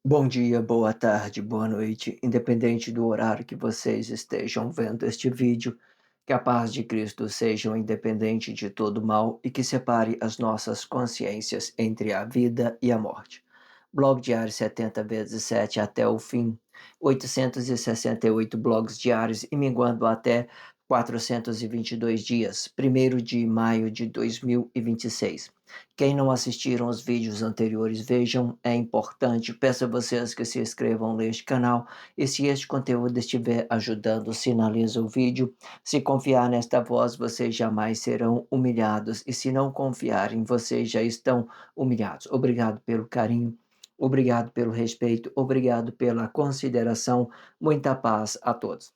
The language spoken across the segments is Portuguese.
Bom dia, boa tarde, boa noite, independente do horário que vocês estejam vendo este vídeo, que a paz de Cristo seja independente de todo mal e que separe as nossas consciências entre a vida e a morte. Blog diário 70 vezes 7 até o fim, 868 blogs diários e minguando até 422 dias, 1º de maio de 2026. Quem não assistiram os vídeos anteriores, vejam, é importante. Peço a vocês que se inscrevam neste canal e se este conteúdo estiver ajudando, sinaliza o vídeo. Se confiar nesta voz, vocês jamais serão humilhados e se não confiarem, vocês já estão humilhados. Obrigado pelo carinho, obrigado pelo respeito, obrigado pela consideração. Muita paz a todos.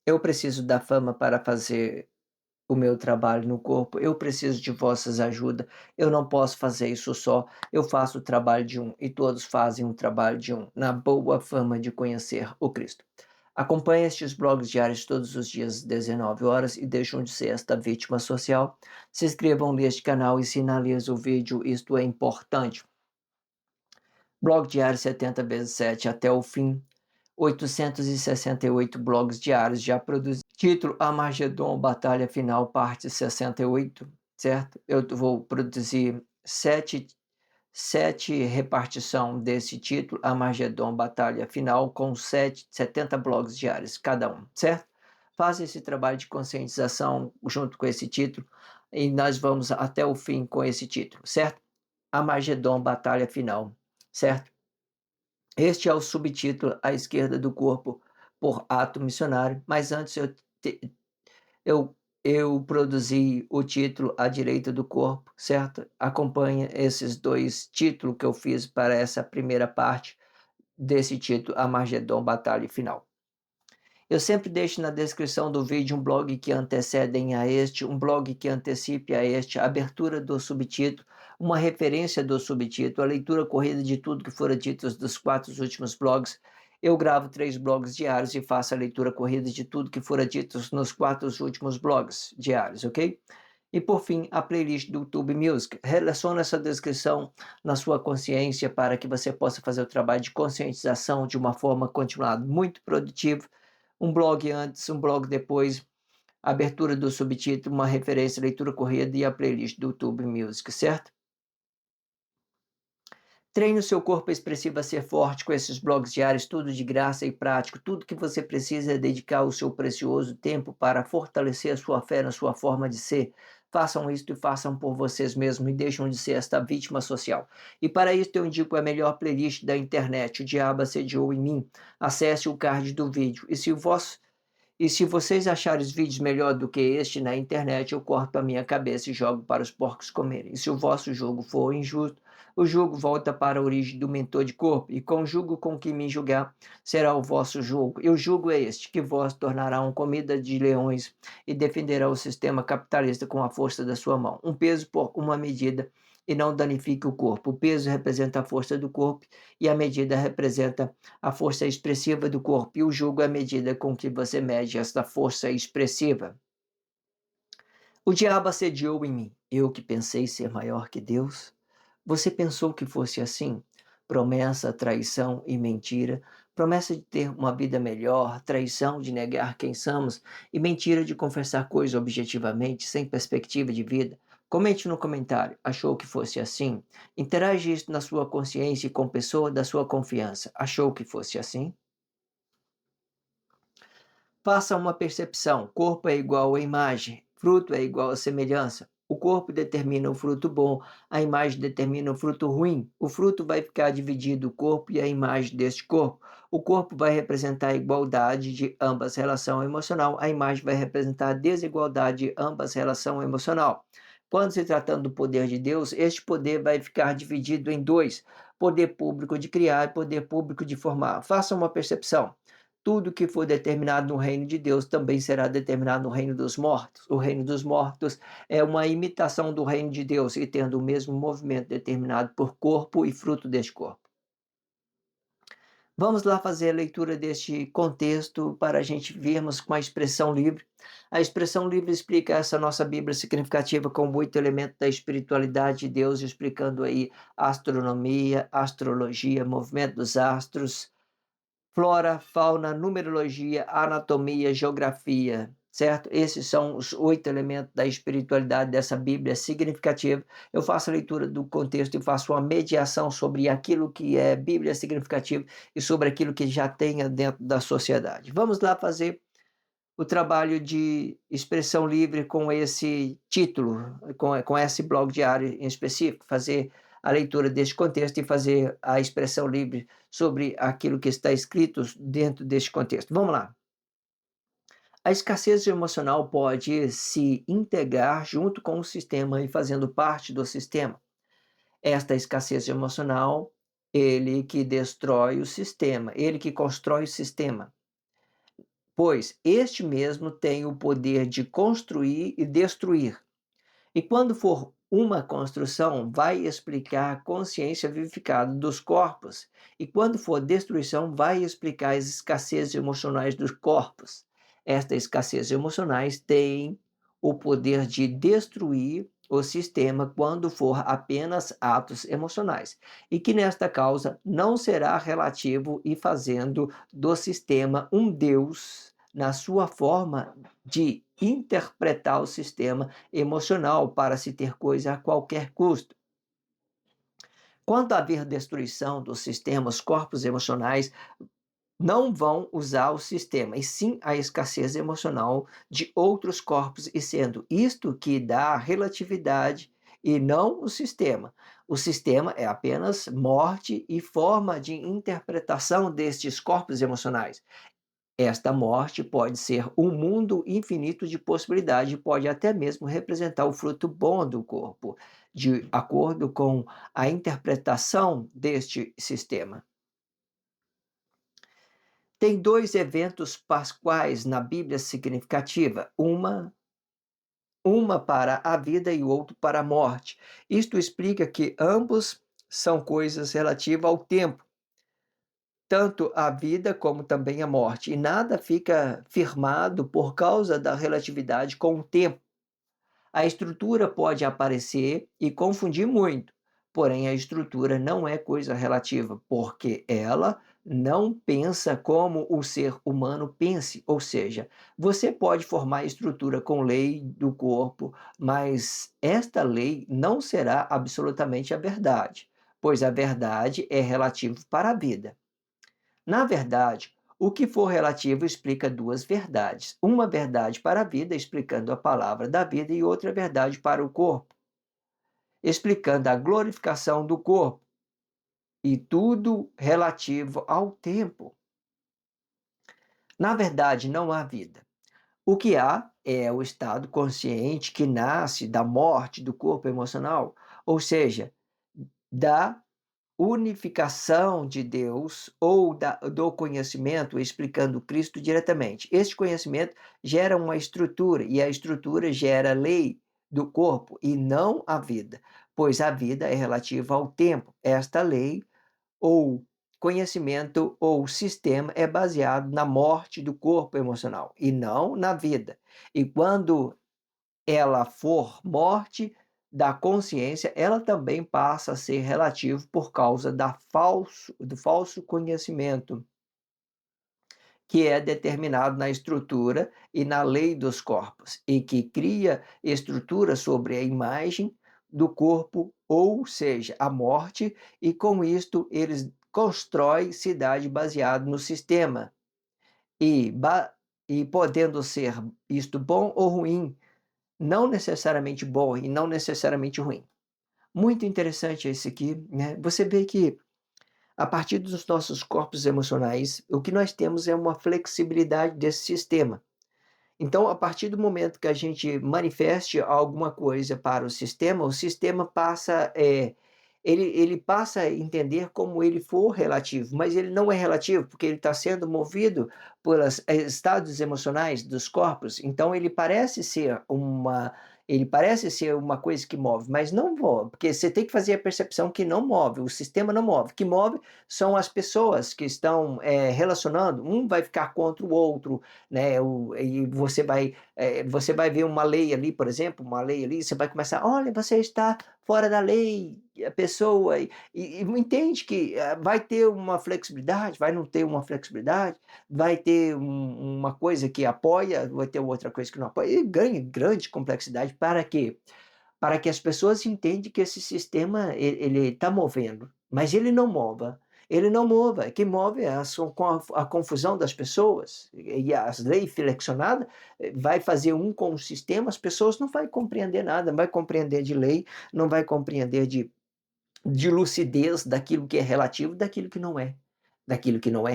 Eu preciso da fama para fazer o meu trabalho no corpo, eu preciso de vossas ajudas, eu não posso fazer isso só, eu faço o trabalho de um e todos fazem o trabalho de um, na boa fama de conhecer o Cristo. Acompanhe estes blogs diários todos os dias às 19 horas e deixam de ser esta vítima social. Se inscrevam neste canal e sinalizem o vídeo, isto é importante. Blog diário 70 vezes 7 até o fim. 868 blogs diários já produzidos. Título: Armagedon, Batalha Final, parte 68, certo? Eu vou produzir sete repartição desse título, Armagedon, Batalha Final, com 70 blogs diários cada um, certo? Faça esse trabalho de conscientização junto com esse título e nós vamos até o fim com esse título, certo? Armagedon, Batalha Final, certo? Este é o subtítulo à esquerda do corpo por ato missionário, mas antes eu, eu produzi o título à direita do corpo, certo? Acompanha esses dois títulos que eu fiz para essa primeira parte desse título, Armagedon, Batalha Final. Eu sempre deixo na descrição do vídeo um blog que antecedem a este, um blog que antecipe a este, a abertura do subtítulo, uma referência do subtítulo, a leitura corrida de tudo que fora dito dos 4 últimos blogs. Eu gravo 3 blogs diários e faço a leitura corrida de tudo que fora dito nos 4 últimos blogs diários, ok? E por fim, a playlist do YouTube Music. Relaciona essa descrição na sua consciência para que você possa fazer o trabalho de conscientização de uma forma continuada muito produtiva. Um blog antes, um blog depois, abertura do subtítulo, uma referência, leitura corrida e a playlist do YouTube Music, certo? Treine o seu corpo expressivo a ser forte com esses blogs diários, tudo de graça e prático. Tudo que você precisa é dedicar o seu precioso tempo para fortalecer a sua fé na sua forma de ser. Façam isto e façam por vocês mesmos e deixam de ser esta vítima social. E para isso eu indico a melhor playlist da internet, O Diabo Assediou em Mim. Acesse o card do vídeo. E se vocês acharem os vídeos melhor do que este na internet, eu corto a minha cabeça e jogo para os porcos comerem. E se o vosso jogo for injusto, o jugo volta para a origem do mentor de corpo, e com o jugo com que me julgar, será o vosso jugo. E o jugo é este, que vós tornarão comida de leões e defenderá o sistema capitalista com a força da sua mão. Um peso por uma medida e não danifique o corpo. O peso representa a força do corpo e a medida representa a força expressiva do corpo, e o jugo é a medida com que você mede esta força expressiva. O diabo assediou em mim, eu que pensei ser maior que Deus. Você pensou que fosse assim? Promessa, traição e mentira. Promessa de ter uma vida melhor, traição de negar quem somos e mentira de confessar coisas objetivamente, sem perspectiva de vida. Comente no comentário, achou que fosse assim? Interage isso na sua consciência e com pessoa da sua confiança. Achou que fosse assim? Faça uma percepção. Corpo é igual a imagem, fruto é igual a semelhança. O corpo determina o fruto bom, a imagem determina o fruto ruim. O fruto vai ficar dividido, o corpo e a imagem deste corpo. O corpo vai representar a igualdade de ambas relação emocional, a imagem vai representar a desigualdade de ambas relação emocional. Quando se tratando do poder de Deus, este poder vai ficar dividido em dois: poder público de criar e poder público de formar. Faça uma percepção. Tudo que for determinado no reino de Deus também será determinado no reino dos mortos. O reino dos mortos é uma imitação do reino de Deus e tendo o mesmo movimento determinado por corpo e fruto deste corpo. Vamos lá fazer a leitura deste contexto para a gente vermos com a expressão livre. A expressão livre explica essa nossa Bíblia significativa com 8 elementos da espiritualidade de Deus, explicando aí astronomia, astrologia, movimento dos astros, flora, fauna, numerologia, anatomia, geografia, certo? Esses são os 8 elementos da espiritualidade dessa Bíblia significativa. Eu faço a leitura do contexto e faço uma mediação sobre aquilo que é Bíblia significativa e sobre aquilo que já tenha dentro da sociedade. Vamos lá fazer o trabalho de expressão livre com esse título, com esse blog diário em específico, fazer a leitura deste contexto e fazer a expressão livre sobre aquilo que está escrito dentro deste contexto. Vamos lá. A escassez emocional pode se integrar junto com o sistema e fazendo parte do sistema. Esta escassez emocional, ele que destrói o sistema, ele que constrói o sistema, pois este mesmo tem o poder de construir e destruir. E quando for uma construção, vai explicar a consciência vivificada dos corpos, e quando for destruição, vai explicar as escassezes emocionais dos corpos. Estas escassezes emocionais têm o poder de destruir o sistema quando for apenas atos emocionais, e que nesta causa não será relativo e fazendo do sistema um Deus na sua forma de interpretar o sistema emocional para se ter coisa a qualquer custo. Quando haver destruição dos sistemas, corpos emocionais não vão usar o sistema, e sim a escassez emocional de outros corpos, e sendo isto que dá relatividade e não o sistema. O sistema é apenas morte e forma de interpretação destes corpos emocionais. Esta morte pode ser um mundo infinito de possibilidades, pode até mesmo representar o fruto bom do corpo, de acordo com a interpretação deste sistema. Tem 2 eventos pascuais na Bíblia significativa, uma para a vida e o outro para a morte. Isto explica que ambos são coisas relativas ao tempo, tanto a vida como também a morte, e nada fica firmado por causa da relatividade com o tempo. A estrutura pode aparecer e confundir muito, porém a estrutura não é coisa relativa, porque ela não pensa como o ser humano pense, ou seja, você pode formar estrutura com lei do corpo, mas esta lei não será absolutamente a verdade, pois a verdade é relativa para a vida. Na verdade, o que for relativo explica 2 verdades. Uma verdade para a vida, explicando a palavra da vida, e outra verdade para o corpo, explicando a glorificação do corpo, e tudo relativo ao tempo. Na verdade, não há vida. O que há é o estado consciente que nasce da morte do corpo emocional, ou seja, da unificação de Deus ou do conhecimento, explicando Cristo diretamente. Este conhecimento gera uma estrutura, e a estrutura gera a lei do corpo e não a vida, pois a vida é relativa ao tempo. Esta lei ou conhecimento ou sistema é baseado na morte do corpo emocional e não na vida. E quando ela for morte da consciência, ela também passa a ser relativo por causa do falso conhecimento, que é determinado na estrutura e na lei dos corpos, e que cria estrutura sobre a imagem do corpo, ou seja, a morte, e com isto eles constroem cidade baseado no sistema, e, e podendo ser isto bom ou ruim, não necessariamente bom e não necessariamente ruim. Muito interessante esse aqui, né? Você vê que a partir dos nossos corpos emocionais, o que nós temos é uma flexibilidade desse sistema. Então, a partir do momento que a gente manifeste alguma coisa para o sistema passa, ele passa a entender como ele for relativo, mas ele não é relativo, porque ele está sendo movido por estados emocionais dos corpos. Então, ele parece ser uma Ele parece ser uma coisa que move, mas não move, porque você tem que fazer a percepção que não move, o sistema não move. O que move são as pessoas que estão relacionando, um vai ficar contra o outro, né? E você vai ver uma lei ali, por exemplo, uma lei ali, você vai começar, olha, você está fora da lei, a pessoa, e entende que vai ter uma flexibilidade, vai não ter uma flexibilidade, vai ter uma coisa que apoia, vai ter outra coisa que não apoia, e ganha grande complexidade. Para quê? Para que as pessoas entendam que esse sistema ele está movendo, mas ele não mova. Ele não mova. Quem move é a confusão das pessoas e as leis flexionadas vai fazer um com o sistema, as pessoas não vão compreender nada, não vai compreender de lei, não vai compreender de lucidez daquilo que é relativo, daquilo que não é. Daquilo que não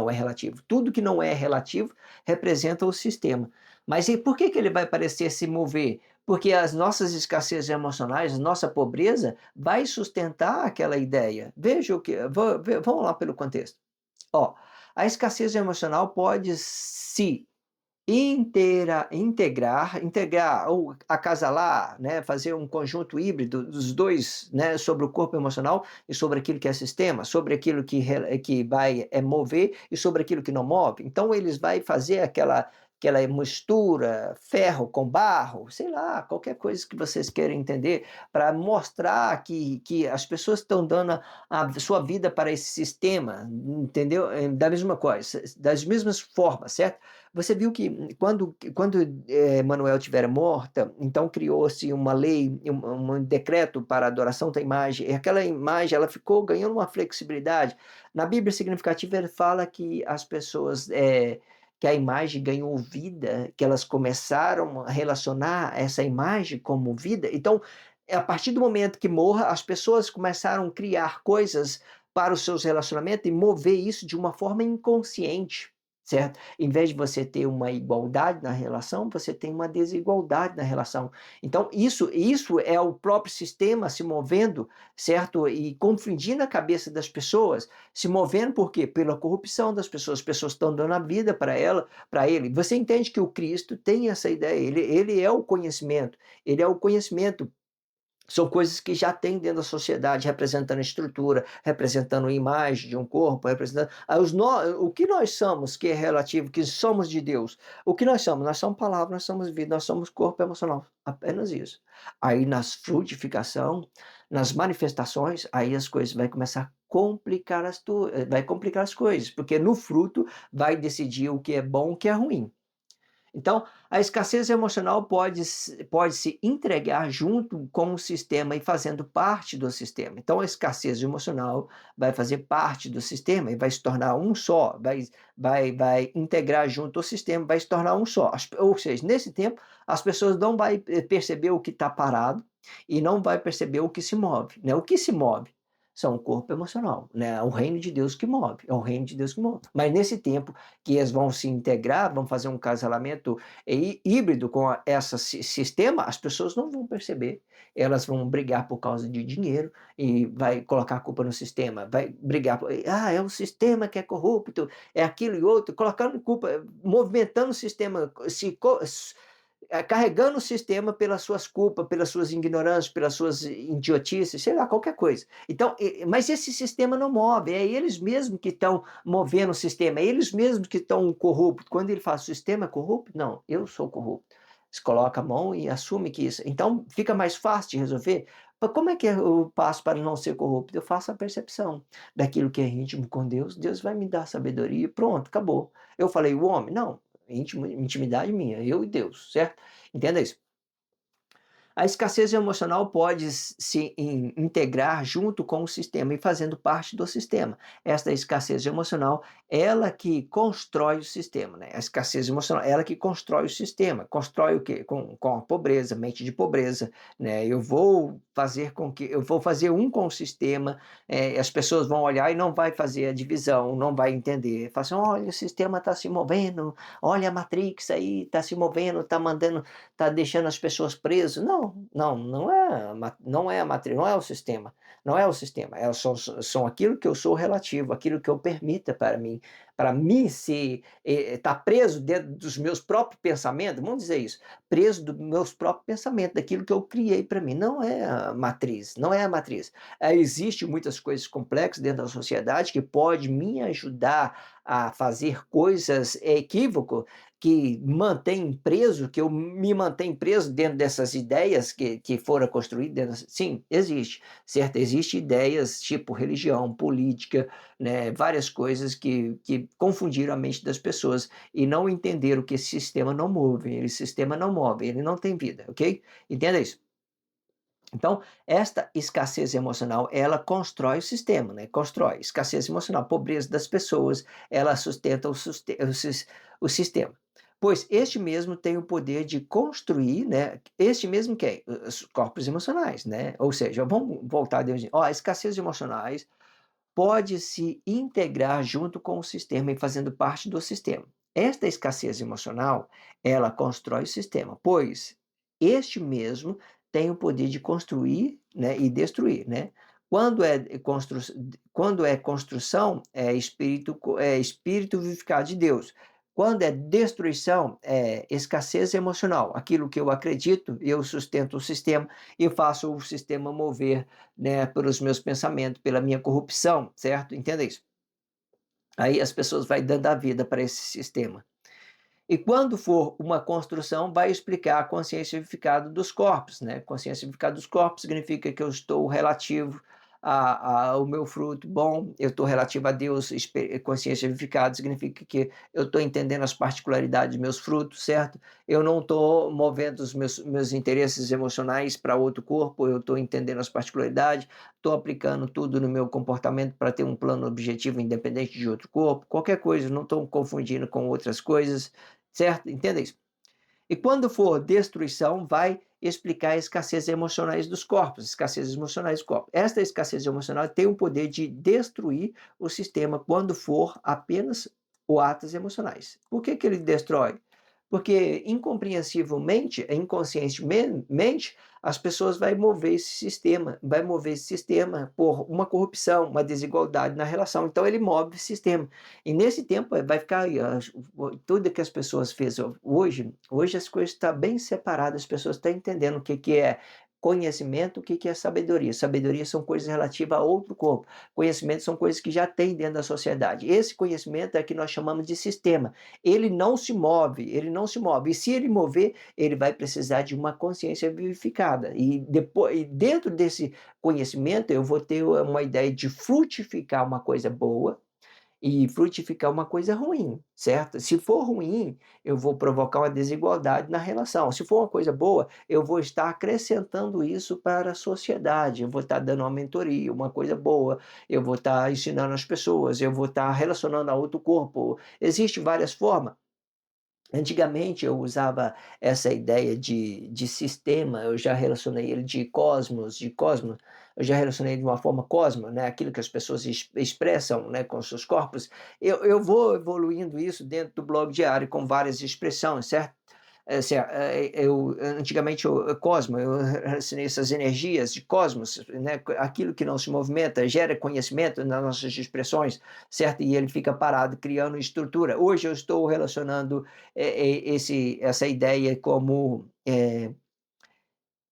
é relativo. Tudo que não é relativo representa o sistema. Mas e por que ele vai parecer se mover? Porque as nossas escassezes emocionais, a nossa pobreza, vai sustentar aquela ideia. Veja o que. Vamos lá pelo contexto. Ó, a escassez emocional pode se integrar ou acasalar, né, fazer um conjunto híbrido dos dois, né, sobre o corpo emocional e sobre aquilo que é sistema, sobre aquilo que vai mover e sobre aquilo que não move. Então eles vai fazer aquela mistura, ferro com barro, sei lá, qualquer coisa que vocês queiram entender, para mostrar que as pessoas estão dando a sua vida para esse sistema, entendeu? Da mesma coisa, das mesmas formas, certo? Você viu que quando Manuel tivera morta, então criou-se uma lei, um decreto para a adoração da imagem, e aquela imagem ela ficou ganhando uma flexibilidade. Na Bíblia Significativa ele fala que as pessoas, que a imagem ganhou vida, que elas começaram a relacionar essa imagem como vida. Então, a partir do momento que morra, as pessoas começaram a criar coisas para os seus relacionamentos e mover isso de uma forma inconsciente, certo? Em vez de você ter uma igualdade na relação, você tem uma desigualdade na relação. Então, isso é o próprio sistema se movendo, certo? E confundindo a cabeça das pessoas, se movendo por quê? Pela corrupção das pessoas. As pessoas estão dando a vida para ela, para ele. Você entende que o Cristo tem essa ideia, ele é o conhecimento, ele é o conhecimento. São coisas que já tem dentro da sociedade, representando estrutura, representando imagem de um corpo, representando. O que nós somos, que é relativo, que somos de Deus. O que nós somos? Nós somos palavra, nós somos vida, nós somos corpo emocional. Apenas isso. Aí nas frutificação, nas manifestações, aí as coisas vai começar a vai complicar as coisas, porque no fruto vai decidir o que é bom e o que é ruim. Então, a escassez emocional pode se entregar junto com o sistema e fazendo parte do sistema. Então, a escassez emocional vai fazer parte do sistema e vai se tornar um só, vai integrar junto ao sistema, vai se tornar um só. Ou seja, nesse tempo, as pessoas não vão perceber o que está parado e não vai perceber o que se move. Né? O que se move? São o corpo emocional, né? É o reino de Deus que move, é o reino de Deus que move. Mas nesse tempo que eles vão se integrar, vão fazer um casamento híbrido com esse sistema, as pessoas não vão perceber. Elas vão brigar por causa de dinheiro e vai colocar a culpa no sistema, vai brigar, é o sistema que é corrupto, é aquilo e outro, colocando culpa, movimentando o sistema, carregando o sistema pelas suas culpas, pelas suas ignorâncias, pelas suas idiotices, sei lá, qualquer coisa. Então, mas esse sistema não move, é eles mesmos que estão movendo o sistema, é eles mesmos que estão corruptos. Quando ele fala, o sistema é corrupto? Não, eu sou corrupto. Você coloca a mão e assume que isso. Então, fica mais fácil de resolver. Mas como é que eu passo para não ser corrupto? Eu faço a percepção daquilo que é íntimo com Deus, Deus vai me dar sabedoria e pronto, acabou. Eu falei, o homem? Não, intimidade minha, eu e Deus, certo? Entenda isso. A escassez emocional pode se integrar junto com o sistema e fazendo parte do sistema. Esta escassez emocional, ela que constrói o sistema, né? A escassez emocional, ela que constrói o sistema. Constrói o quê? Com a pobreza, mente de pobreza, né? Eu vou fazer um com o sistema, as pessoas vão olhar e não vai fazer a divisão, não vai entender. Fala assim, olha, o sistema está se movendo, olha a Matrix aí, está se movendo, está mandando, está deixando as pessoas presas. Não, não é a matriz, não é o sistema, não é o sistema, são aquilo que eu sou relativo, aquilo que eu permita para mim se estar preso dentro dos meus próprios pensamentos, vamos dizer isso, preso dos meus próprios pensamentos, daquilo que eu criei para mim, não é a matriz, não é a matriz. Existe muitas coisas complexas dentro da sociedade que pode me ajudar a fazer coisas equívocas que mantém preso, que eu me mantém preso dentro dessas ideias que foram construídas dentro sim, existe, certo? Existem ideias tipo religião, política, né, várias coisas que confundiram a mente das pessoas e não entenderam que esse sistema não move, esse sistema não move, ele não tem vida, ok? Entenda isso. Então, esta escassez emocional, ela constrói o sistema, né? Constrói. Escassez emocional, pobreza das pessoas, ela sustenta o sistema. Pois este mesmo tem o poder de construir, né? Este mesmo quem? Os corpos emocionais, né? Ou seja, vamos voltar a Deus. Ó, a escassez emocionais pode se integrar junto com o sistema e fazendo parte do sistema. Esta escassez emocional, ela constrói o sistema, pois este mesmo tem o poder de construir, né, e destruir, né? Quando é, constru... Quando é construção, é espírito vivificado de Deus. Quando é destruição, é escassez emocional. Aquilo que eu acredito, eu sustento o sistema e faço o sistema mover, né, pelos meus pensamentos, pela minha corrupção, certo? Entenda isso. Aí as pessoas vão dando a vida para esse sistema. E quando for uma construção, vai explicar a consciência vivificada dos corpos, né? Consciência vivificada dos corpos significa que eu estou relativo ao meu fruto bom, eu estou relativo a Deus, consciência vivificada significa que eu estou entendendo as particularidades dos meus frutos, certo? Eu não estou movendo os meus interesses emocionais para outro corpo, eu estou entendendo as particularidades, estou aplicando tudo no meu comportamento para ter um plano objetivo independente de outro corpo, qualquer coisa, não estou confundindo com outras coisas, certo? Entenda isso. E quando for destruição, vai explicar a escassez emocionais dos corpos, escassez emocionais dos corpos. Esta escassez emocional tem o poder de destruir o sistema quando for apenas o atos emocionais. Por que ele destrói? Porque incompreensivelmente, inconscientemente, as pessoas vai mover esse sistema por uma corrupção, uma desigualdade na relação. Então ele move o sistema. E nesse tempo vai ficar aí, tudo que as pessoas fez hoje as coisas estão bem separadas, as pessoas estão entendendo o que é conhecimento, o que é sabedoria. Sabedoria são coisas relativas a outro corpo. Conhecimento são coisas que já tem dentro da sociedade. Esse conhecimento é que nós chamamos de sistema. Ele não se move, ele não se move. E se ele mover, ele vai precisar de uma consciência vivificada. E depois, e dentro desse conhecimento, eu vou ter uma ideia de frutificar uma coisa boa e frutificar uma coisa ruim, certo? Se for ruim, eu vou provocar uma desigualdade na relação. Se for uma coisa boa, eu vou estar acrescentando isso para a sociedade. Eu vou estar dando uma mentoria, uma coisa boa. Eu vou estar ensinando as pessoas. Eu vou estar relacionando a outro corpo. Existem várias formas. Antigamente eu usava essa ideia de sistema, eu já relacionei ele de cosmos, eu já relacionei de uma forma cosmo, né, aquilo que as pessoas expressam, né, com seus corpos. Eu vou evoluindo isso dentro do blog diário com várias expressões, certo? Assim, eu antigamente cosmo, eu relacionei essas energias de cosmos, né, aquilo que não se movimenta gera conhecimento nas nossas expressões, certo? E ele fica parado criando estrutura. Hoje eu estou relacionando essa ideia como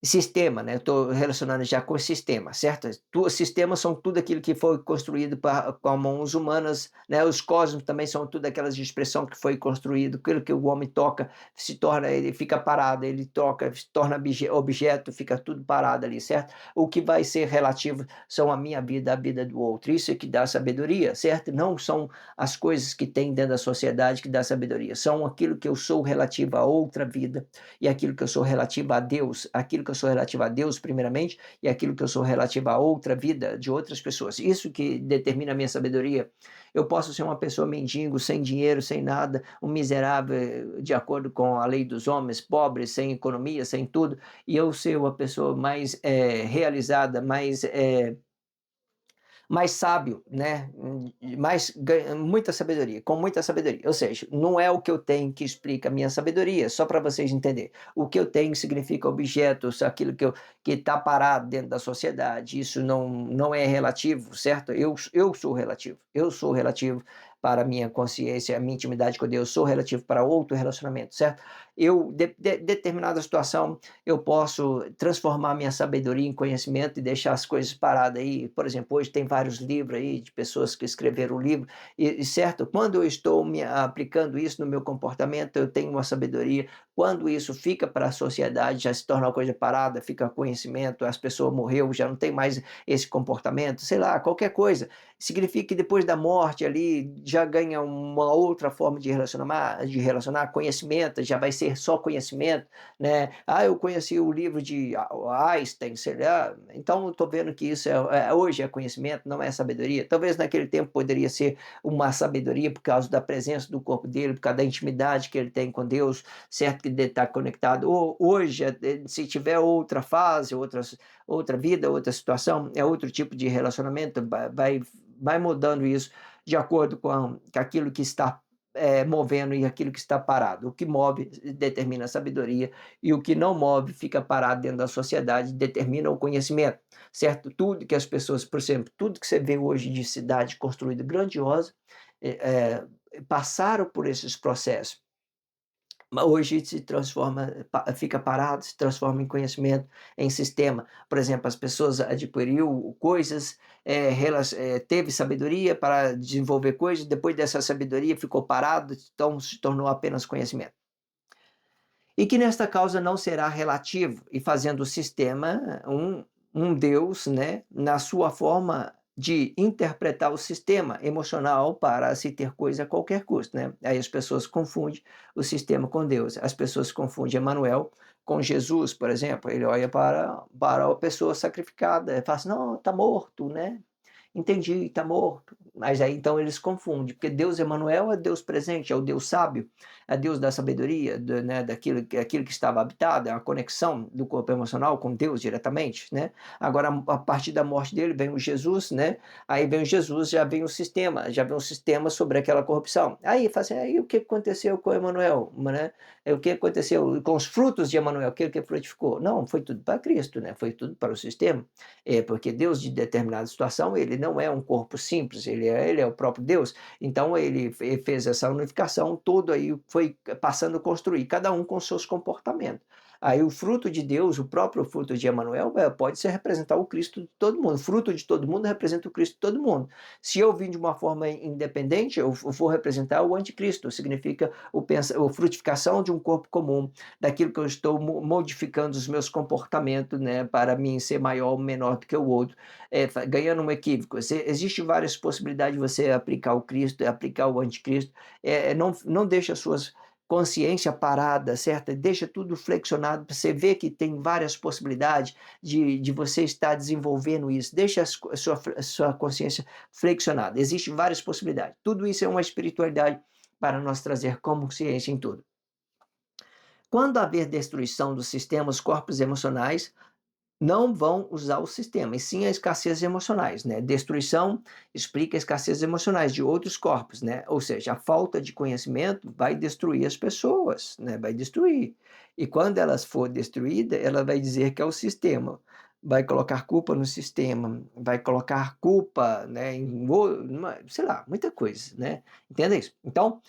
sistema, né, eu estou relacionando já com sistema, certo? Sistemas são tudo aquilo que foi construído com mãos humanas, né, os cosmos também são tudo aquelas expressão que foi construído, aquilo que o homem toca se torna, ele fica parado, ele toca, se torna objeto, fica tudo parado ali, certo? O que vai ser relativo são a minha vida, a vida do outro, isso é que dá sabedoria, certo? Não são as coisas que tem dentro da sociedade que dá sabedoria, são aquilo que eu sou relativo a outra vida, e aquilo que eu sou relativo a Deus, aquilo que eu sou relativo a Deus primeiramente, e aquilo que eu sou relativo a outra vida de outras pessoas. Isso que determina a minha sabedoria. Eu posso ser uma pessoa mendigo, sem dinheiro, sem nada, um miserável de acordo com a lei dos homens, pobre, sem economia, sem tudo, e eu ser uma pessoa mais realizada, mais mais sábio, né, muita sabedoria, com muita sabedoria. Ou seja, não é o que eu tenho que explica a minha sabedoria, só para vocês entenderem. O que eu tenho significa objetos, aquilo que está parado dentro da sociedade. Isso não é relativo, certo? Eu sou relativo. Eu sou relativo para a minha consciência, a minha intimidade com Deus. Sou relativo para outro relacionamento, certo? Determinada situação, eu posso transformar minha sabedoria em conhecimento e deixar as coisas paradas aí. Por exemplo, hoje tem vários livros aí de pessoas que escreveram livro, certo? Quando eu estou me aplicando isso no meu comportamento, eu tenho uma sabedoria. Quando isso fica para a sociedade, já se torna uma coisa parada, fica conhecimento, as pessoas morreu, já não tem mais esse comportamento, sei lá, qualquer coisa. Significa que depois da morte ali já ganha uma outra forma de relacionar conhecimento, já vai ser só conhecimento, né? Ah, eu conheci o livro de Einstein, sei lá. Então, estou vendo que isso hoje é conhecimento, não é sabedoria. Talvez naquele tempo poderia ser uma sabedoria por causa da presença do corpo dele, por causa da intimidade que ele tem com Deus, certo? Que ele está conectado. Hoje, se tiver outra fase, outra vida, outra situação, é outro tipo de relacionamento, vai mudando isso de acordo com aquilo que está movendo e aquilo que está parado. O que move determina a sabedoria e o que não move fica parado dentro da sociedade determina o conhecimento, certo? Tudo que as pessoas, por exemplo, tudo que você vê hoje de cidade construída grandiosa, passaram por esses processos. Mas hoje se transforma, fica parado, se transforma em conhecimento, em sistema. Por exemplo, as pessoas adquiriu coisas, teve sabedoria para desenvolver coisas, depois dessa sabedoria ficou parado, então se tornou apenas conhecimento. E que nesta causa não será relativo, e fazendo o sistema um Deus, né, na sua forma de interpretar o sistema emocional para se ter coisa a qualquer custo, né? Aí as pessoas confundem o sistema com Deus. As pessoas confundem Emmanuel com Jesus, por exemplo. Ele olha para a pessoa sacrificada e fala assim, não, está morto, né? Entendi, está morto. Mas aí então eles confundem, porque Deus Emanuel é Deus presente, é o Deus sábio, é Deus da sabedoria, né, aquilo que estava habitado, é a conexão do corpo emocional com Deus diretamente, né? Agora, a partir da morte dele, vem o Jesus, né? Aí vem o Jesus, já vem um sistema sobre aquela corrupção. Aí, fala assim, aí o que aconteceu com Emanuel, né? O que aconteceu com os frutos de Emanuel, aquilo que frutificou? Não, foi tudo para Cristo, né? Foi tudo para o sistema. Porque Deus, de determinada situação, ele não é um corpo simples, ele é o próprio Deus. Então, ele fez essa unificação, todo aí foi passando a construir, cada um com seus comportamentos. Aí o fruto de Deus, o próprio fruto de Emmanuel, pode ser representar o Cristo de todo mundo. O fruto de todo mundo representa o Cristo de todo mundo. Se eu vim de uma forma independente, eu vou representar o anticristo, significa a frutificação de um corpo comum, daquilo que eu estou modificando os meus comportamentos, né, para mim ser maior ou menor do que o outro, ganhando um equívoco. Existem várias possibilidades de você aplicar o Cristo, aplicar o anticristo. Não deixa as suas consciência parada, certo? Deixa tudo flexionado para você ver que tem várias possibilidades de você estar desenvolvendo isso. Deixa a sua consciência flexionada. Existem várias possibilidades. Tudo isso é uma espiritualidade para nós trazer consciência em tudo. Quando haver destruição dos sistemas, corpos emocionais não vão usar o sistema, e sim a escassez emocionais, né? Destruição explica a escassez emocionais de outros corpos, né? Ou seja, a falta de conhecimento vai destruir as pessoas, né? Vai destruir. E quando elas for destruída, ela vai dizer que é o sistema. Vai colocar culpa no sistema, vai colocar culpa, né, sei lá, muita coisa, né? Entenda isso? Então,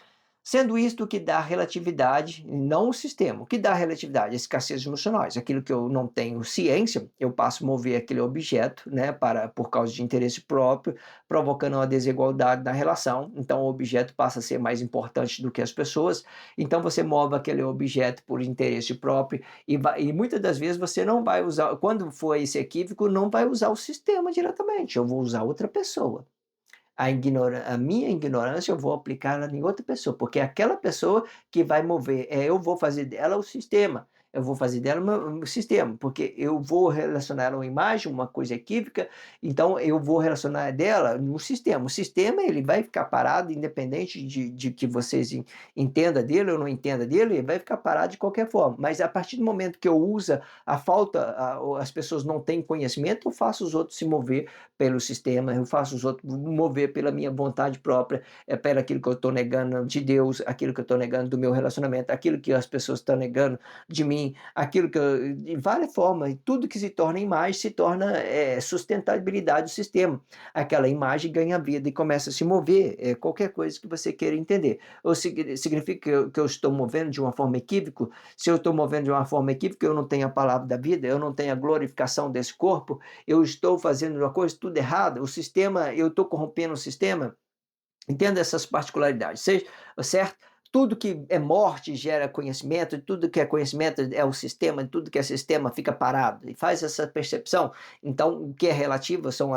sendo isto o que dá relatividade, não o sistema. O que dá relatividade? A escassez emocionais. Aquilo que eu não tenho ciência, eu passo a mover aquele objeto, né, por causa de interesse próprio, provocando uma desigualdade na relação. Então, o objeto passa a ser mais importante do que as pessoas. Então, você move aquele objeto por interesse próprio e muitas das vezes você não vai usar, quando for esse equívoco, não vai usar o sistema diretamente. Eu vou usar outra pessoa. A minha ignorância eu vou aplicá-la em outra pessoa, porque é aquela pessoa que vai mover, eu vou fazer dela o sistema, eu vou fazer dela um sistema, porque eu vou relacionar ela a uma imagem, uma coisa equívoca, então eu vou relacionar dela no sistema. O sistema ele vai ficar parado, independente de que vocês entenda dele ou não entenda dele, ele vai ficar parado de qualquer forma. Mas a partir do momento que eu uso a falta, as pessoas não têm conhecimento, eu faço os outros se mover pelo sistema, eu faço os outros mover pela minha vontade própria, pelo aquilo que eu estou negando de Deus, aquilo que eu estou negando do meu relacionamento, aquilo que as pessoas estão negando de mim, aquilo que eu, de várias formas, tudo que se torna imagem se torna sustentabilidade do sistema. Aquela imagem ganha vida e começa a se mover, qualquer coisa que você queira entender. Ou significa que eu estou movendo de uma forma equívoca? Se eu estou movendo de uma forma equívoca, eu não tenho a palavra da vida, eu não tenho a glorificação desse corpo, eu estou fazendo uma coisa tudo errada, o sistema, eu estou corrompendo o sistema. Entenda essas particularidades, seja, certo? Tudo que é morte gera conhecimento, tudo que é conhecimento é o sistema, tudo que é sistema fica parado. E faz essa percepção. Então, o que é relativo são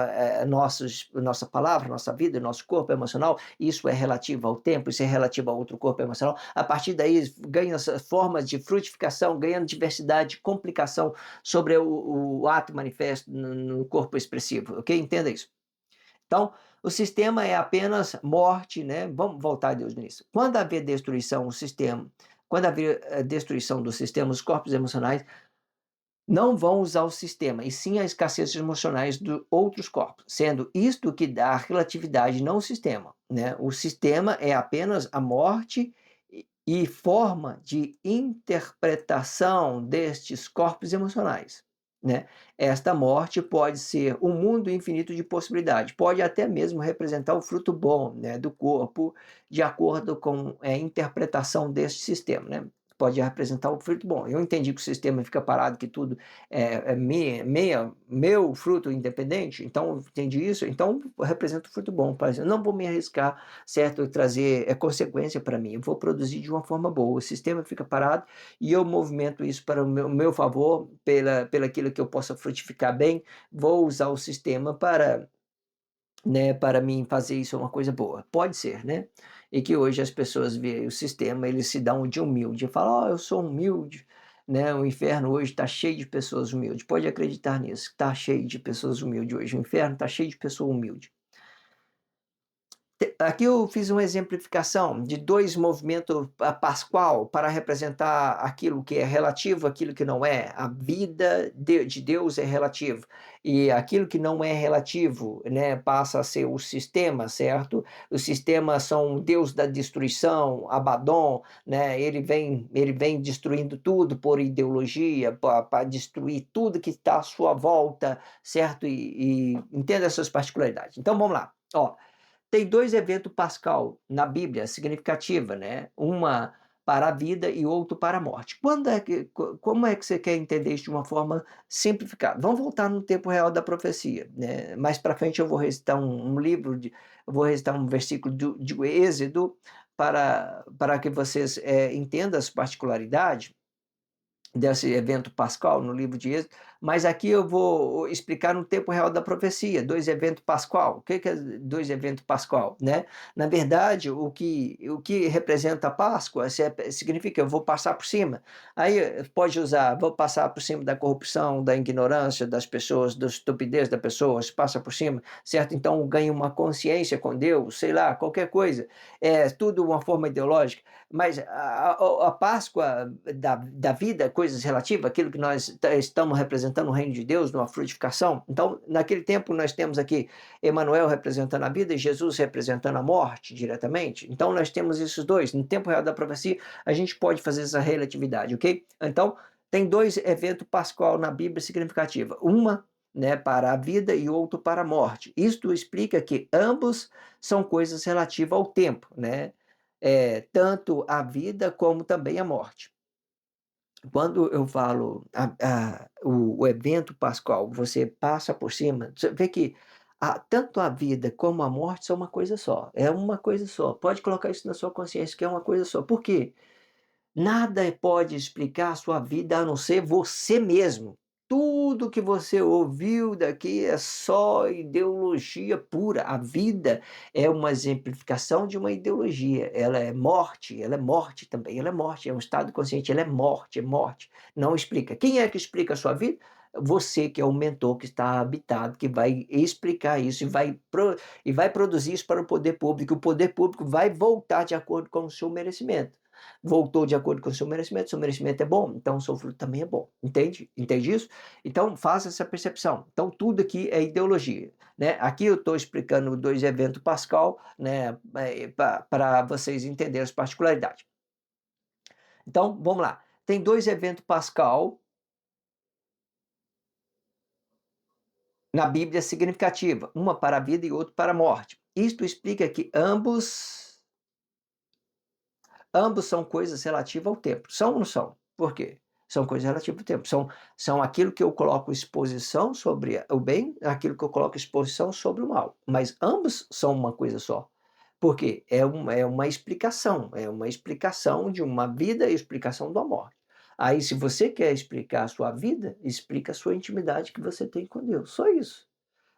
nossa palavra, nossa vida, nosso corpo emocional. Isso é relativo ao tempo, isso é relativo ao outro corpo emocional. A partir daí, ganha essas formas de frutificação, ganhando diversidade, complicação sobre o ato manifesto no corpo expressivo. Ok? Entenda isso. Então, o sistema é apenas morte, né? Vamos voltar a Deus nisso. Quando haver destruição, o sistema, quando haver destruição do sistema, os corpos emocionais não vão usar o sistema, e sim a escassez emocionais de outros corpos, sendo isto que dá relatividade, não o sistema, né? O sistema é apenas a morte e forma de interpretação destes corpos emocionais, né? Esta morte pode ser um mundo infinito de possibilidades, pode até mesmo representar o fruto bom, né, do corpo, de acordo com a interpretação deste sistema, né? Pode representar o fruto bom. Eu entendi que o sistema fica parado, que tudo meu fruto independente, então eu entendi isso, então representa o fruto bom. Eu não vou me arriscar, certo, trazer consequência para mim, eu vou produzir de uma forma boa. O sistema fica parado e eu movimento isso para o meu favor, pela aquilo que eu possa frutificar bem, vou usar o sistema para, né, para mim fazer isso uma coisa boa. Pode ser, né? E que hoje as pessoas veem o sistema, eles se dão de humilde, falam, eu sou humilde, né? O inferno hoje está cheio de pessoas humildes. Pode acreditar nisso, está cheio de pessoas humildes hoje. O inferno está cheio de pessoas humildes. Aqui eu fiz uma exemplificação de dois movimentos pascual para representar aquilo que é relativo, aquilo que não é. A vida de Deus é relativo e aquilo que não é relativo, né, passa a ser o sistema, certo? Os sistemas são o Deus da destruição, Abaddon, né? Ele vem destruindo tudo por ideologia, para destruir tudo que está à sua volta, certo? E entenda essas particularidades. Então vamos lá, ó. Tem dois eventos pascal na Bíblia significativa, né? Uma para a vida e outro para a morte. Como é que você quer entender isso de uma forma simplificada? Vamos voltar no tempo real da profecia, né? Mais para frente eu vou recitar um livro, eu vou recitar um versículo de Êxodo para que vocês entendam as particularidades desse evento pascal no livro de Êxodo, mas aqui eu vou explicar no tempo real da profecia, dois eventos pascal. O que é dois eventos pascal, né? Na verdade, o que representa a Páscoa significa eu vou passar por cima. Aí pode usar, vou passar por cima da corrupção, da ignorância das pessoas, da estupidez das pessoas, passa por cima, certo? Então ganha uma consciência com Deus, sei lá, qualquer coisa. É tudo uma forma ideológica. Mas a Páscoa da vida, coisas relativas, aquilo que nós estamos representando o reino de Deus, numa frutificação. Então, naquele tempo, nós temos aqui Emanuel representando a vida e Jesus representando a morte diretamente. Então, nós temos esses dois. No tempo real da profecia, a gente pode fazer essa relatividade, ok? Então, tem dois eventos pascual na Bíblia significativa. Uma, né, para a vida e outro para a morte. Isto explica que ambos são coisas relativas ao tempo, né? Tanto a vida como também a morte. Quando eu falo o evento pascual, você passa por cima, você vê que tanto a vida como a morte são uma coisa só, é uma coisa só. Pode colocar isso na sua consciência, que é uma coisa só. Por quê? Nada pode explicar a sua vida a não ser você mesmo. tudo que você ouviu daqui é só ideologia pura. A vida é uma exemplificação de uma ideologia. Ela é morte também, ela é morte, é um estado consciente, ela é morte, é morte. Não explica. Quem é que explica a sua vida? Você que é o mentor que está habitado, que vai explicar isso e vai produzir isso para o poder público. O poder público vai voltar de acordo com o seu merecimento. Voltou de acordo com o seu merecimento é bom, então o seu fruto também é bom. Entende? Entende isso? Então faça essa percepção. Então tudo aqui é ideologia. Né? Aqui eu estou explicando dois eventos Pascal, né, para vocês entenderem as particularidades. Então vamos lá. Tem dois eventos Pascal na Bíblia significativa, uma para a vida e outro para a morte. Isto explica que ambos são coisas relativas ao tempo. São ou não são? Por quê? São coisas relativas ao tempo. São aquilo que eu coloco exposição sobre o bem, aquilo que eu coloco exposição sobre o mal. Mas ambos são uma coisa só. Por quê? É uma explicação de uma vida e explicação da morte. Aí, se você quer explicar a sua vida, explica a sua intimidade que você tem com Deus. Só isso.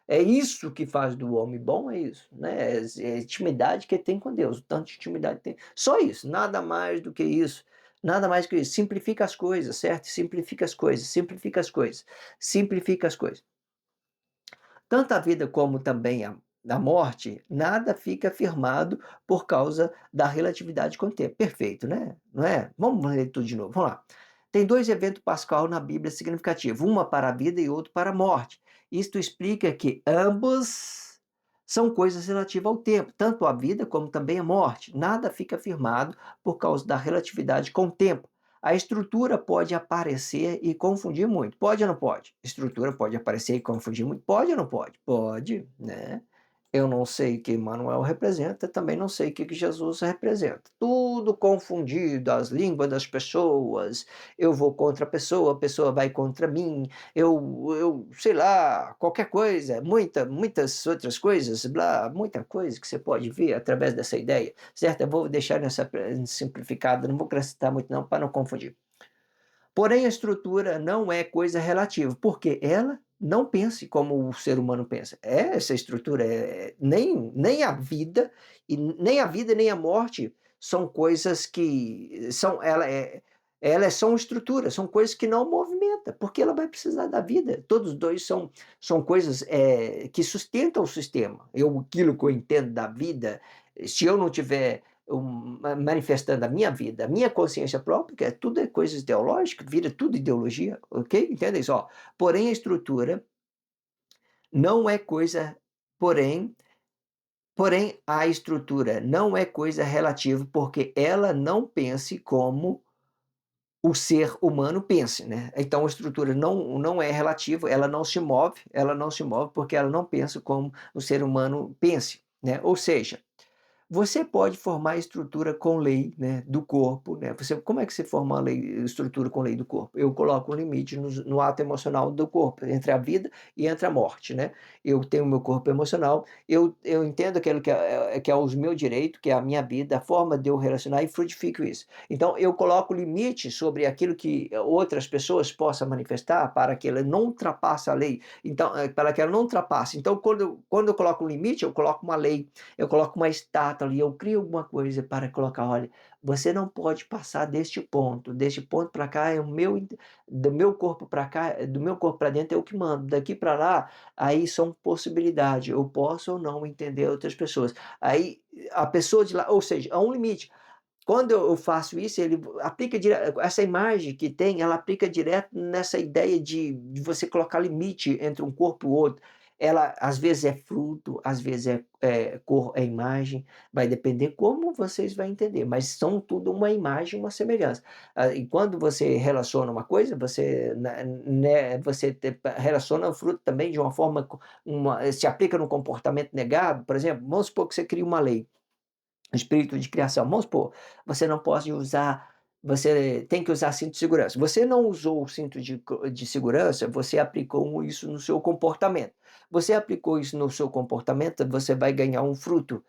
É isso que faz do homem bom, é isso, né? É a intimidade que ele tem com Deus, o tanto de intimidade que tem. Só isso, nada mais do que isso. Nada mais do que isso. Simplifica as coisas, certo? Simplifica as coisas, simplifica as coisas, simplifica as coisas. Tanto a vida como também a morte, nada fica afirmado por causa da relatividade com o tempo. Perfeito, né? Não é? Vamos ler tudo de novo. Vamos lá. Tem dois eventos pascal na Bíblia significativos, uma para a vida e outro para a morte. Isto explica que ambos são coisas relativas ao tempo, tanto a vida como também a morte. Nada fica afirmado por causa da relatividade com o tempo. A estrutura pode aparecer e confundir muito. Pode ou não pode? Estrutura pode aparecer e confundir muito. Pode ou não pode? Pode, né? Eu não sei o que Manuel representa, também não sei o que Jesus representa. Tudo confundido, as línguas das pessoas. Eu vou contra a pessoa vai contra mim. Eu sei lá, qualquer coisa, muitas outras coisas, muita coisa que você pode ver através dessa ideia, certo? Eu vou deixar nessa simplificada, não vou acrescentar muito não, para não confundir. Porém, a estrutura não é coisa relativa, porque ela não pensa como o ser humano pensa. Essa estrutura, nem a vida, e nem a vida nem a morte são coisas que são, elas são estruturas, são coisas que não movimentam, porque ela vai precisar da vida. Todos os dois são coisas que sustentam o sistema. Aquilo que eu entendo da vida, se eu não tiver manifestando a minha vida, a minha consciência própria, que tudo é coisa ideológica, vira tudo ideologia, ok? Entendem só? Porém, a estrutura não é coisa, porém, porém, a estrutura não é coisa relativa porque ela não pense como o ser humano pense, né? Então a estrutura não é relativa, ela não se move porque ela não pensa como o ser humano pense, né? Ou seja, você pode formar estrutura com lei, né, do corpo, né? Como é que você forma a estrutura com lei do corpo? Eu coloco um limite no ato emocional do corpo, entre a vida e entre a morte, né? Eu tenho o meu corpo emocional, eu entendo aquilo que é os meus direitos, que é a minha vida, a forma de eu relacionar e frutifico isso. Então, eu coloco limite sobre aquilo que outras pessoas possam manifestar para que ela não ultrapasse a lei. Então, para que ela não ultrapasse. Então, quando eu coloco um limite, eu coloco uma lei, eu coloco uma estátua ali, eu crio alguma coisa para colocar, olha, você não pode passar deste ponto para cá é o meu, do meu corpo para cá, do meu corpo para dentro é o que mando, daqui para lá, aí são possibilidades, eu posso ou não entender outras pessoas. Aí a pessoa de lá, ou seja, há um limite. Quando eu faço isso, ele aplica essa imagem que tem, ela aplica direto nessa ideia de você colocar limite entre um corpo e o outro. Ela, às vezes, é fruto, às vezes é cor, é imagem, vai depender como vocês vão entender, mas são tudo uma imagem, uma semelhança. E quando você relaciona uma coisa, você relaciona o fruto também de uma forma, se aplica no comportamento negado, por exemplo, vamos supor que você cria uma lei, espírito de criação. Vamos supor, você não pode usar, você tem que usar cinto de segurança. Você não usou o cinto de segurança, você aplicou isso no seu comportamento. Você aplicou isso no seu comportamento, você vai ganhar um fruto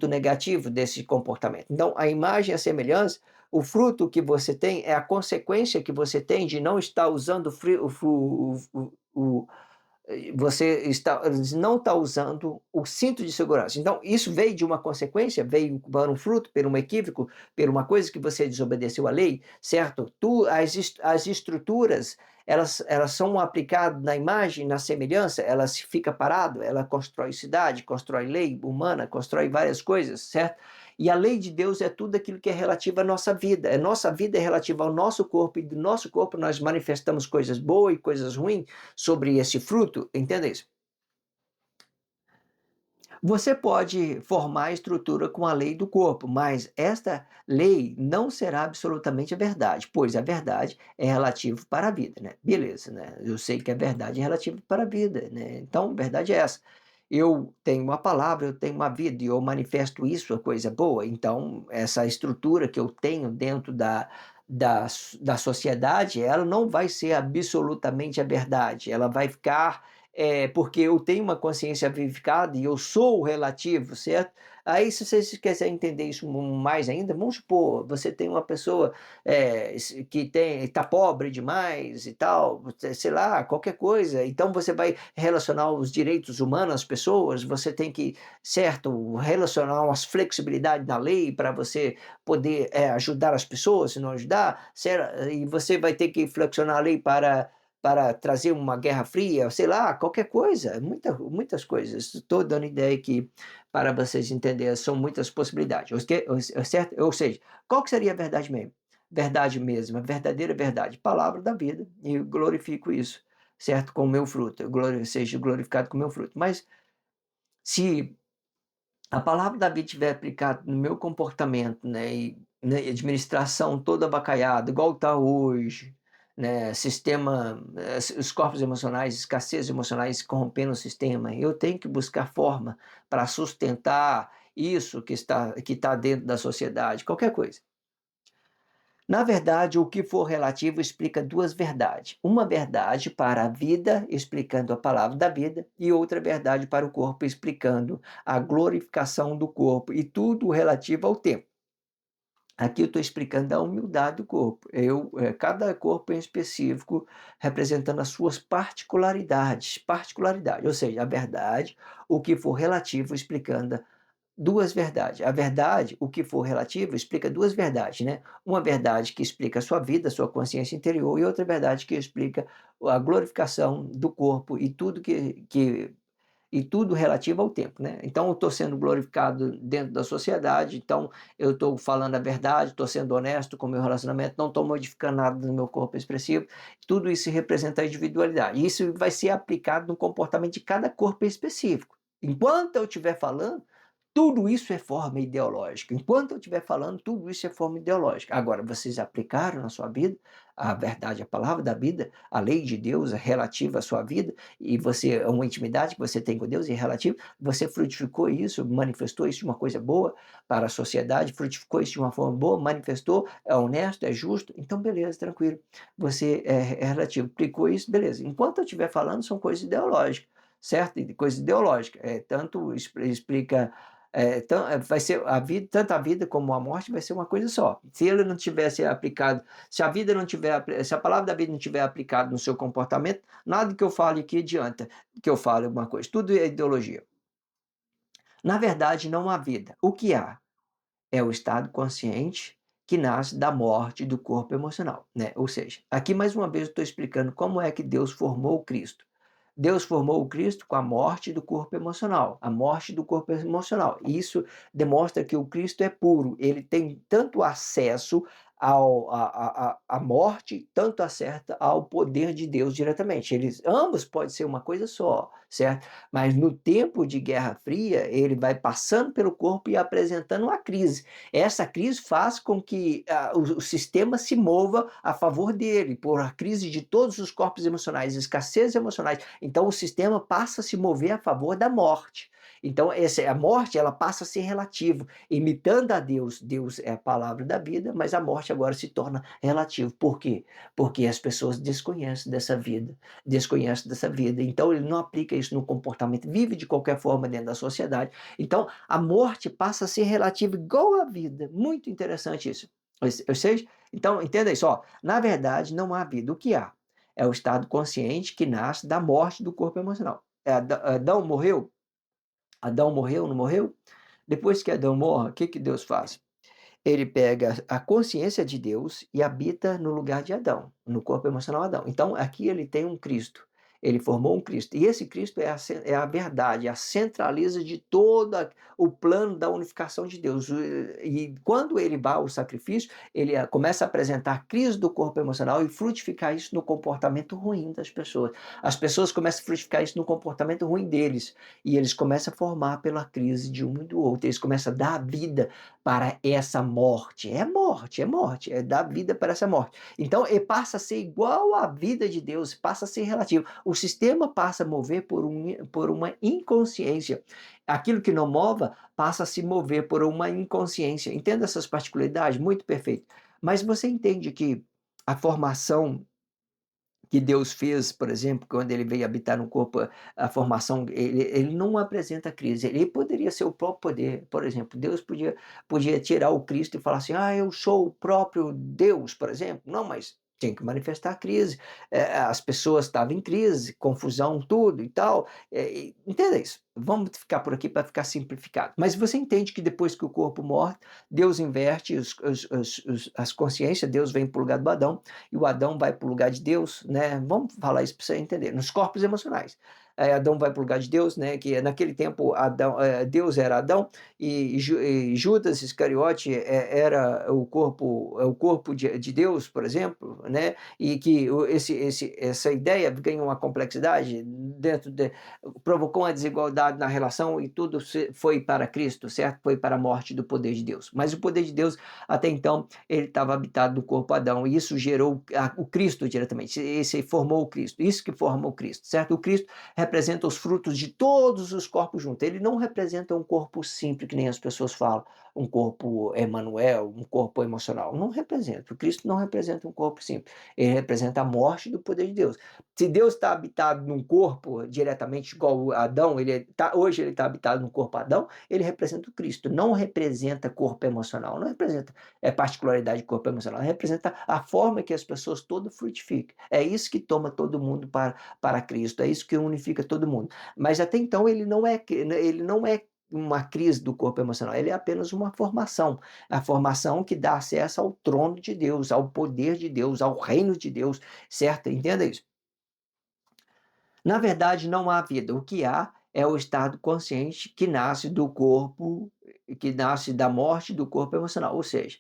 negativo desse comportamento. Então, a imagem e a semelhança, o fruto que você tem é a consequência que você tem de não estar usando você não está usando o cinto de segurança. Então, isso veio de uma consequência, veio para um fruto, por um equívoco, por uma coisa que você desobedeceu à lei, certo? As estruturas, elas são aplicadas na imagem, na semelhança, elas ficam paradas, ela constrói cidade, constrói lei humana, constrói várias coisas, certo? E a lei de Deus é tudo aquilo que é relativo à nossa vida. A nossa vida é relativa ao nosso corpo, e do nosso corpo nós manifestamos coisas boas e coisas ruins sobre esse fruto, entende isso? Você pode formar a estrutura com a lei do corpo, mas esta lei não será absolutamente a verdade, pois a verdade é relativa para a vida, né? Beleza, né? Eu sei que a verdade é relativa para a vida, né? Então, a verdade é essa. Eu tenho uma palavra, eu tenho uma vida e eu manifesto isso, a coisa boa. Então, essa estrutura que eu tenho dentro da sociedade, ela não vai ser absolutamente a verdade, ela vai ficar porque eu tenho uma consciência vivificada e eu sou o relativo, certo? Aí, se vocês quiserem entender isso mais ainda, vamos supor, você tem uma pessoa que está pobre demais e tal, sei lá, qualquer coisa. Então, você vai relacionar os direitos humanos às pessoas, você tem que, certo, relacionar as flexibilidades da lei para você poder ajudar as pessoas, se não ajudar, certo? E você vai ter que flexionar a lei para trazer uma guerra fria, sei lá, qualquer coisa, muitas coisas. Estou dando ideia aqui para vocês entenderem, são muitas possibilidades. Certo? Ou seja, qual que seria a verdade mesmo? Verdade mesmo, a verdadeira verdade, palavra da vida, e eu glorifico isso, certo? Com o meu fruto, seja glorificado com o meu fruto. Mas se a palavra da vida estiver aplicada no meu comportamento, né, e administração toda abacaiada, igual está hoje, né, sistema, os corpos emocionais, escassez emocionais corrompendo o sistema, eu tenho que buscar forma para sustentar isso que está dentro da sociedade, qualquer coisa. Na verdade, o que for relativo explica duas verdades. Uma verdade para a vida, explicando a palavra da vida, e outra verdade para o corpo, explicando a glorificação do corpo, e tudo relativo ao tempo. Aqui eu estou explicando a humildade do corpo. Cada corpo em específico representando as suas particularidades, ou seja, a verdade, o que for relativo, explicando duas verdades. A verdade, o que for relativo, explica duas verdades, né? Uma verdade que explica a sua vida, a sua consciência interior, e outra verdade que explica a glorificação do corpo e tudo relativo ao tempo, né? Então, eu estou sendo glorificado dentro da sociedade, então eu estou falando a verdade, estou sendo honesto com o meu relacionamento, não estou modificando nada no meu corpo expressivo, tudo isso representa a individualidade. Isso vai ser aplicado no comportamento de cada corpo específico. Enquanto eu estiver falando, tudo isso é forma ideológica. Enquanto eu estiver falando, tudo isso é forma ideológica. Agora, vocês aplicaram na sua vida a verdade, a palavra da vida, a lei de Deus é relativa à sua vida, e você, uma intimidade que você tem com Deus é relativa, você frutificou isso, manifestou isso de uma coisa boa para a sociedade, frutificou isso de uma forma boa, manifestou, é honesto, é justo, então beleza, tranquilo. Você é relativo, aplicou isso, beleza. Enquanto eu estiver falando, são coisas ideológicas, certo? Coisa ideológica. Tanto explica vai ser a vida, tanto a vida como a morte vai ser uma coisa só. Se ele não tivesse aplicado, se a vida não tiver, se a palavra da vida não tiver aplicado no seu comportamento, nada que eu fale aqui adianta que eu fale alguma coisa. Tudo é ideologia. Na verdade, não há vida. O que há é o estado consciente que nasce da morte do corpo emocional, né? Ou seja, aqui mais uma vez eu estou explicando como é que Deus formou o Cristo. Deus formou o Cristo com a morte do corpo emocional, a morte do corpo emocional. Isso demonstra que o Cristo é puro, ele tem tanto acesso à morte, tanto acerta ao poder de Deus diretamente. Eles ambos podem ser uma coisa só, certo? Mas no tempo de Guerra Fria, ele vai passando pelo corpo e apresentando uma crise. Essa crise faz com que o sistema se mova a favor dele, por a crise de todos os corpos emocionais, escassez emocionais. Então o sistema passa a se mover a favor da morte. Então a morte ela passa a ser relativo, imitando a Deus. Deus é a palavra da vida, mas a morte agora se torna relativo. Por quê? Porque as pessoas desconhecem dessa vida. Então ele não aplica isso no comportamento, vive de qualquer forma dentro da sociedade. Então a morte passa a ser relativa igual à vida. Muito interessante isso. Ou seja, então entenda isso, ó, na verdade não há vida, o que há? É o estado consciente que nasce da morte do corpo emocional. Adão morreu? Adão morreu, não morreu? Depois que Adão morre, o que que Deus faz? Ele pega a consciência de Deus e habita no lugar de Adão, no corpo emocional Adão. Então, aqui ele tem um Cristo. Ele formou um Cristo. E esse Cristo é a verdade, a centraliza de todo o plano da unificação de Deus. E quando ele vai ao sacrifício, ele começa a apresentar a crise do corpo emocional e frutificar isso no comportamento ruim das pessoas. As pessoas começam a frutificar isso no comportamento ruim deles. E eles começam a formar pela crise de um e do outro. Eles começam a dar vida para essa morte. É morte, é morte, é dar vida para essa morte. Então, ele passa a ser igual à vida de Deus, passa a ser relativo. O sistema passa a mover por uma inconsciência. Aquilo que não mova passa a se mover por uma inconsciência. Entenda essas particularidades? Muito perfeito. Mas você entende que a formação que Deus fez, por exemplo, quando ele veio habitar no corpo, a formação, ele não apresenta crise, ele poderia ser o próprio poder. Por exemplo, Deus podia tirar o Cristo e falar assim: ah, eu sou o próprio Deus, por exemplo. Não, mas tem que manifestar a crise. As pessoas estavam em crise, confusão, tudo e tal. Entenda isso. Vamos ficar por aqui para ficar simplificado. Mas você entende que depois que o corpo morre, Deus inverte as consciências, Deus vem para o lugar do Adão, e o Adão vai para o lugar de Deus, né? Vamos falar isso para você entender. Nos corpos emocionais. Adão vai para o lugar de Deus, né? Que naquele tempo Deus era Adão e Judas Iscariote era o corpo de Deus, por exemplo, né? E que essa ideia ganhou uma complexidade provocou uma desigualdade na relação e tudo foi para Cristo, certo? Foi para a morte do poder de Deus. Mas o poder de Deus até então ele estava habitado no corpo Adão, e isso gerou o Cristo diretamente, esse formou o Cristo, isso que forma o Cristo, certo? O Cristo representa os frutos de todos os corpos juntos, ele não representa um corpo simples, que nem as pessoas falam, um corpo Emmanuel, um corpo emocional, não representa, o Cristo não representa um corpo simples, ele representa a morte do poder de Deus. Se Deus está habitado num corpo diretamente igual Adão, hoje ele está habitado no corpo Adão, ele representa o Cristo, não representa corpo emocional, não representa particularidade do corpo emocional, representa a forma que as pessoas todas frutificam. É isso que toma todo mundo para Cristo, é isso que unifica todo mundo. Mas até então ele não é uma crise do corpo emocional, ele é apenas uma formação, a formação que dá acesso ao trono de Deus, ao poder de Deus, ao reino de Deus, certo? Entenda isso. Na verdade, não há vida, o que há é o estado consciente que nasce do corpo, que nasce da morte do corpo emocional, ou seja,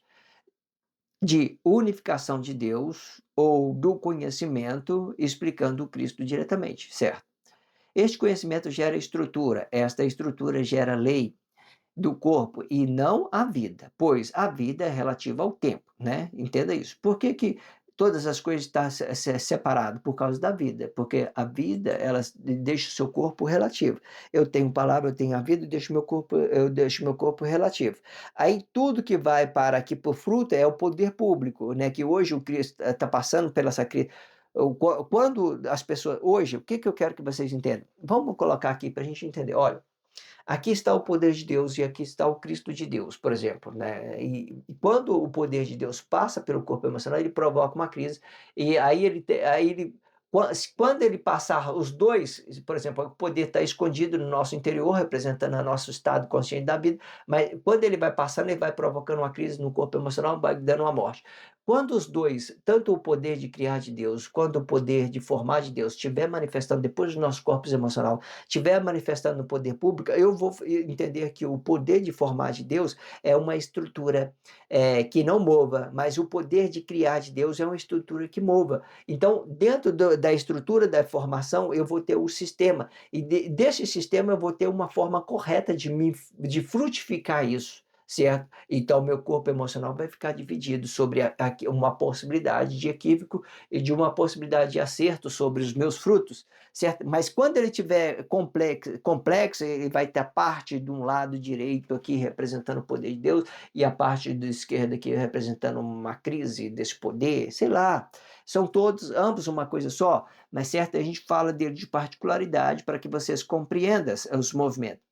de unificação de Deus ou do conhecimento explicando o Cristo diretamente, certo? Este conhecimento gera estrutura, esta estrutura gera lei do corpo e não a vida, pois a vida é relativa ao tempo, né? Entenda isso. Por que que todas as coisas estão separadas? Por causa da vida, porque a vida, ela deixa o seu corpo relativo. Eu tenho palavra, eu tenho a vida, eu deixo meu corpo relativo. Aí tudo que vai para aqui por fruto é o poder público, né? Que hoje o Cristo está passando pela essa crise. Quando as pessoas, hoje, o que que eu quero que vocês entendam? Vamos colocar aqui para a gente entender. Olha, aqui está o poder de Deus e aqui está o Cristo de Deus, por exemplo, né? E quando o poder de Deus passa pelo corpo emocional, ele provoca uma crise e quando ele passar os dois, por exemplo, o poder está escondido no nosso interior, representando o nosso estado consciente da vida, mas quando ele vai passando, ele vai provocando uma crise no corpo emocional, vai dando uma morte. Quando os dois, tanto o poder de criar de Deus, quanto o poder de formar de Deus, estiver manifestando depois do nosso corpo emocional, estiver manifestando no poder público, eu vou entender que o poder de formar de Deus é uma estrutura que não mova, mas o poder de criar de Deus é uma estrutura que mova. Então, dentro da estrutura da formação, eu vou ter o sistema, e desse sistema eu vou ter uma forma correta de frutificar isso. Certo? Então, meu corpo emocional vai ficar dividido sobre uma possibilidade de equívoco e de uma possibilidade de acerto sobre os meus frutos, certo? Mas quando ele tiver complexo, ele vai ter a parte de um lado direito aqui representando o poder de Deus e a parte da esquerda aqui representando uma crise desse poder, sei lá. São todos, ambos uma coisa só, mas certo, a gente fala dele de particularidade para que vocês compreendam os movimentos.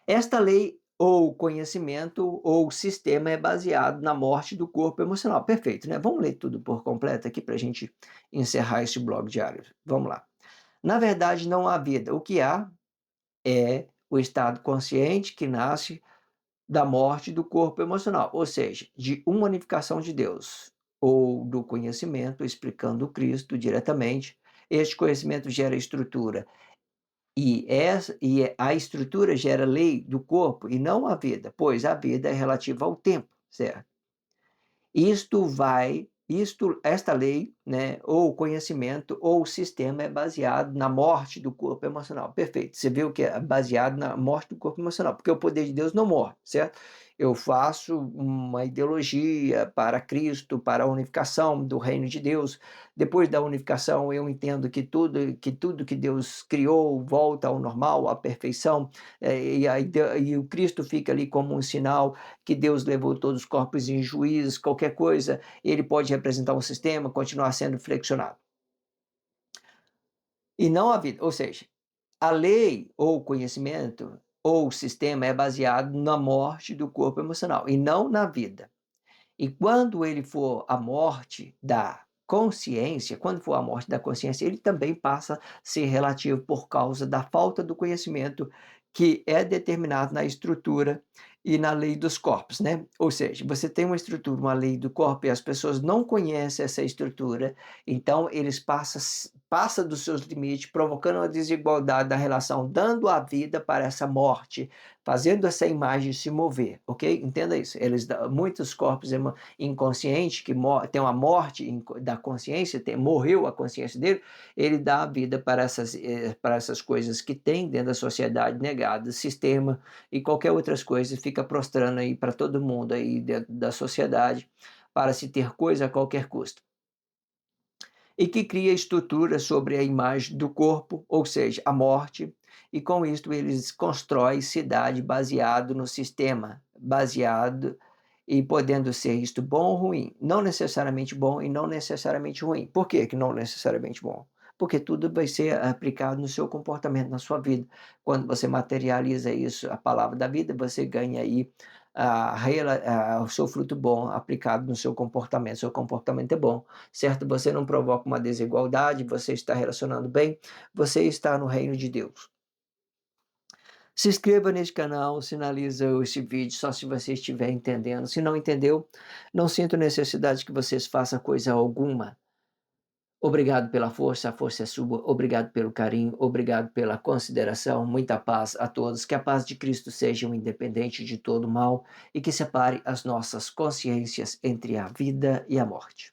Esta lei ou conhecimento ou sistema é baseado na morte do corpo emocional. Perfeito, né? Vamos ler tudo por completo aqui para a gente encerrar esse blog diário. Vamos lá. Na verdade, não há vida. O que há é o estado consciente que nasce da morte do corpo emocional, ou seja, de uma unificação de Deus, ou do conhecimento explicando o Cristo diretamente. Este conhecimento gera estrutura, e a estrutura gera lei do corpo e não a vida, pois a vida é relativa ao tempo, certo? Esta lei, né, ou conhecimento ou sistema é baseado na morte do corpo emocional. Perfeito. Você viu que é baseado na morte do corpo emocional, porque o poder de Deus não morre, certo? Eu faço uma ideologia para Cristo, para a unificação do reino de Deus. Depois da unificação, eu entendo que tudo que Deus criou volta ao normal, à perfeição, e o Cristo fica ali como um sinal que Deus levou todos os corpos em juízo, qualquer coisa, ele pode representar um sistema, continuar sendo flexionado. E não a vida, ou seja, a lei ou conhecimento ou sistema é baseado na morte do corpo emocional e não na vida. E quando ele for a morte da consciência, quando for a morte da consciência, ele também passa a ser relativo por causa da falta do conhecimento que é determinado na estrutura e na lei dos corpos, né? Ou seja, você tem uma estrutura, uma lei do corpo e as pessoas não conhecem essa estrutura, então eles passam dos seus limites, provocando uma desigualdade da relação, dando a vida para essa morte, fazendo essa imagem se mover, ok? Entenda isso. Muitos corpos inconscientes que tem uma morte da consciência, morreu a consciência dele, ele dá a vida para essas coisas que tem dentro da sociedade negada, sistema e qualquer outras coisas, fica prostrando aí para todo mundo aí dentro da sociedade para se ter coisa a qualquer custo e que cria estrutura sobre a imagem do corpo, ou seja, a morte, e com isto eles constroem cidade baseado no sistema, baseado e podendo ser isto bom ou ruim, não necessariamente bom e não necessariamente ruim. Por que que não necessariamente bom? Porque tudo vai ser aplicado no seu comportamento, na sua vida. Quando você materializa isso, a palavra da vida, você ganha aí o seu fruto bom aplicado no seu comportamento. Seu comportamento é bom, certo? Você não provoca uma desigualdade, você está relacionando bem, você está no reino de Deus. Se inscreva neste canal, sinaliza esse vídeo só se você estiver entendendo. Se não entendeu, não sinto necessidade que vocês façam coisa alguma. Obrigado pela força, a força é sua. Obrigado pelo carinho, obrigado pela consideração. Muita paz a todos. Que a paz de Cristo seja um independente de todo mal e que separe as nossas consciências entre a vida e a morte.